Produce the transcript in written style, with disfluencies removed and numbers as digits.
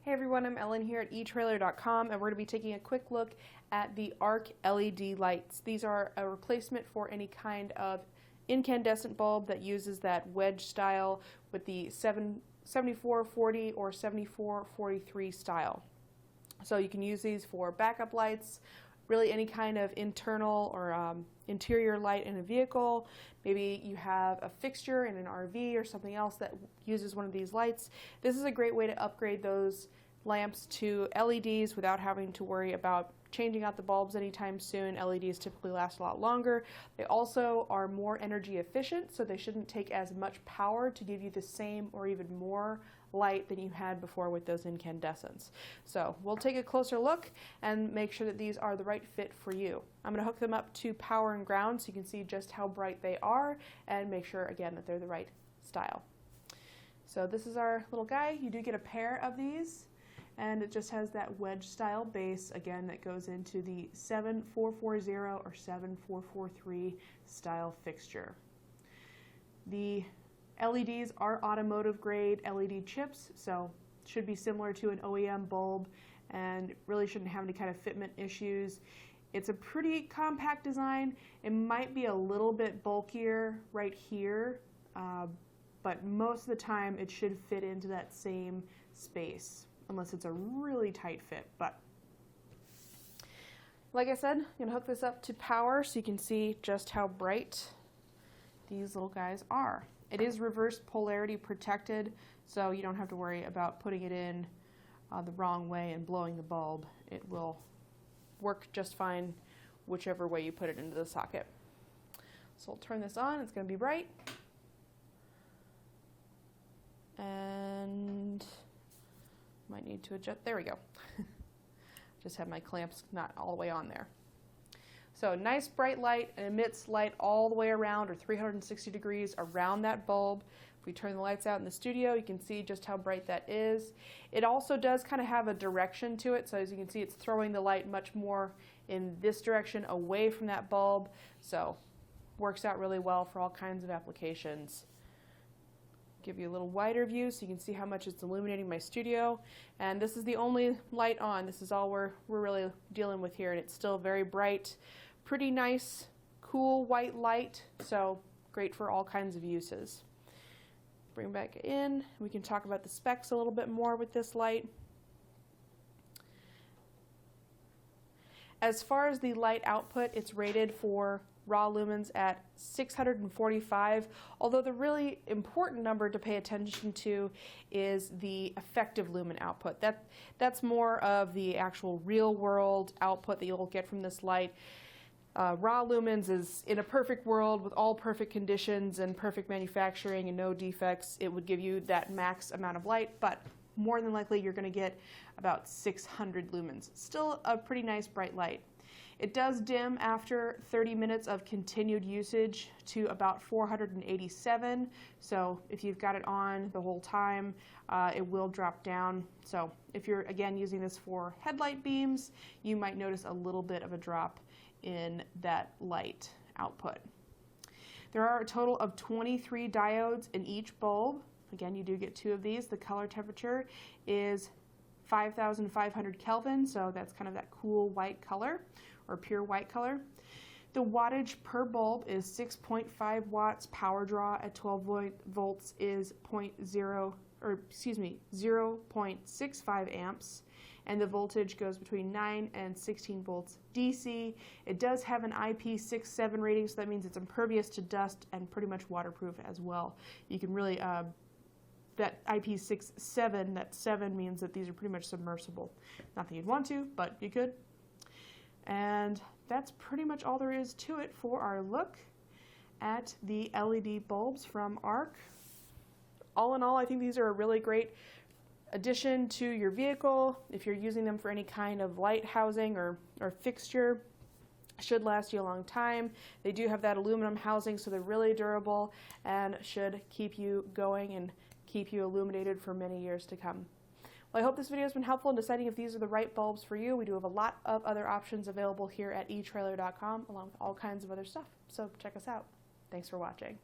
Hey everyone, I'm Ellen here at etrailer.com, and we're going to be taking a quick look at the ARC LED lights. These are a replacement for any kind of incandescent bulb that uses that wedge style with the 7440 or 7443 style. So you can use these for backup lights, really any kind of internal or interior light in a vehicle. Maybe you have a fixture in an RV or something else that uses one of these lights. This is a great way to upgrade those lamps to LEDs without having to worry about changing out the bulbs anytime soon. LEDs typically last a lot longer. They also are more energy efficient, so they shouldn't take as much power to give you the same or even more light than you had before with those incandescents. So we'll take a closer look and make sure that these are the right fit for you. I'm going to hook them up to power and ground so you can see just how bright they are and make sure again that they're the right style. So this is our little guy. You do get a pair of these, and it just has that wedge style base again that goes into the 7440 or 7443 style fixture. The LEDs are automotive grade LED chips, so should be similar to an OEM bulb and really shouldn't have any kind of fitment issues. It's a pretty compact design. It might be a little bit bulkier right here, but most of the time it should fit into that same space, unless it's a really tight fit. But like I said, I'm going to hook this up to power so you can see just how bright these little guys are. It is reverse polarity protected, so you don't have to worry about putting it in the wrong way and blowing the bulb. It will work just fine whichever way you put it into the socket. So I'll turn this on. It's going to be bright. And might need to adjust. There we go. Just have my clamps not all the way on there. So nice bright light, and emits light all the way around, or 360 degrees around that bulb. If we turn the lights out in the studio, you can see just how bright that is. It also does kind of have a direction to it, so as you can see it's throwing the light much more in this direction away from that bulb, so works out really well for all kinds of applications. Give you a little wider view so you can see how much it's illuminating my studio. And this is the only light on. This is all we're really dealing with here, and it's still very bright. Pretty nice, cool white light, so great for all kinds of uses. Bring back in. We can talk about the specs a little bit more with this light. As far as the light output, it's rated for raw lumens at 645, although the really important number to pay attention to is the effective lumen output. That's more of the actual real world output that you'll get from this light. Raw lumens is, in a perfect world with all perfect conditions and perfect manufacturing and no defects, it would give you that max amount of light, but more than likely you're going to get about 600 lumens. Still a pretty nice bright light. It does dim after 30 minutes of continued usage to about 487, so if you've got it on the whole time, it will drop down. So if you're again using this for headlight beams, you might notice a little bit of a drop in that light output. There are a total of 23 diodes in each bulb. Again, you do get two of these. The color temperature is 5,500 Kelvin, so that's kind of that cool white color, or pure white color. The wattage per bulb is 6.5 watts. Power draw at 12 volts is 0.65 amps, and the voltage goes between 9 and 16 volts DC. It does have an IP67 rating, so that means it's impervious to dust and pretty much waterproof as well. You can really that IP67, that 7 means that these are pretty much submersible. Not that you'd want to, but you could. And that's pretty much all there is to it for our look at the LED bulbs from ARC. All in all, I think these are a really great addition to your vehicle. If you're using them for any kind of light housing or fixture, should last you a long time. They do have that aluminum housing, so they're really durable and should keep you going and keep you illuminated for many years to come. Well, I hope this video has been helpful in deciding if these are the right bulbs for you. We do have a lot of other options available here at etrailer.com, along with all kinds of other stuff, so check us out. Thanks for watching.